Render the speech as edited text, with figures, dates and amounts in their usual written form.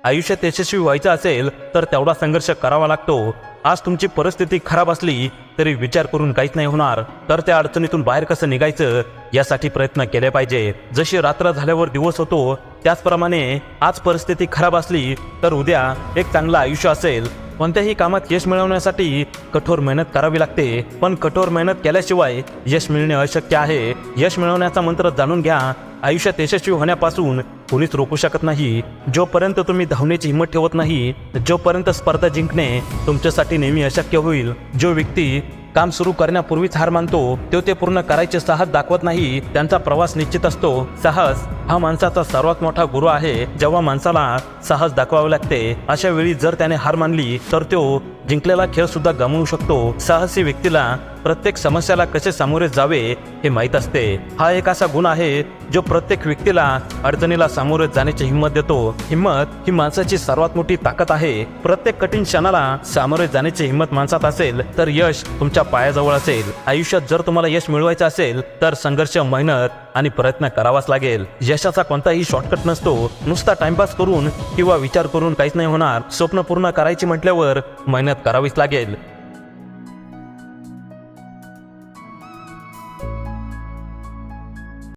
आयुष्यात यशस्वी व्हायचं असेल तर तेवढा संघर्ष करावा लागतो। आज तुमची परिस्थिती खराब असली तरी विचार करून काहीच नाही होणार, तर त्या अडचणीतून बाहेर कसं निघायचं यासाठी प्रयत्न केले पाहिजे। जशी रात्र झाल्यावर दिवस होतो त्याचप्रमाणे आज परिस्थिती खराब असली तर उद्या एक चांगलं आयुष्य असेल। कोणत्याही कामात यश मिळवण्यासाठी कठोर मेहनत करावी लागते, पण कठोर मेहनत केल्याशिवाय यश मिळणे अशक्य आहे। यश मिळवण्याचा मंत्र जाणून घ्या। आयुष्यात यशस्वी होण्यापासून कोणीच रोखू शकत नाही। जोपर्यंत तुम्ही धावण्याची हिंमत ठेवत नाही, जोपर्यंत स्पर्धा जिंकणे तुमच्यासाठी नेहमी अशक्य होईल। जो व्यक्ती काम सुरू करण्यापूर्वीच हार मानतो तो ते पूर्ण करायचे साहस दाखवत नाही, त्यांचा प्रवास निश्चित असतो। साहस हा माणसाचा सर्वात मोठा गुरु आहे। जेव्हा माणसाला साहस दाखवावे लागते अशा वेळी जर त्याने हार मानली तर तो जिंकलेला खेळ सुद्धा गमावू शकतो। साहसी व्यक्तीला प्रत्येक समस्याला कसे सामोरे जावे हे माहीत असते। हा एक असा गुण आहे जो प्रत्येक व्यक्तीला अडचणीला सामोरे जाण्याची हिंमत देतो। हिंमत ही माणसाची सर्वात मोठी ताकद आहे। प्रत्येक कठीण क्षणाला सामोरे जाण्याची हिंमत माणसात असेल तर यश तुमच्या पायाजवळ असेल। आयुष्यात जर तुम्हाला यश मिळवायचं असेल तर संघर्ष, मेहनत आणि प्रयत्न करावाच लागेल। यशाचा कोणताही शॉर्टकट नसतो। नुसता टाइमपास करून किंवा विचार करून काहीच नाही होणार। स्वप्न पूर्ण करायची म्हटल्यावर मेहनत करावीच लागेल।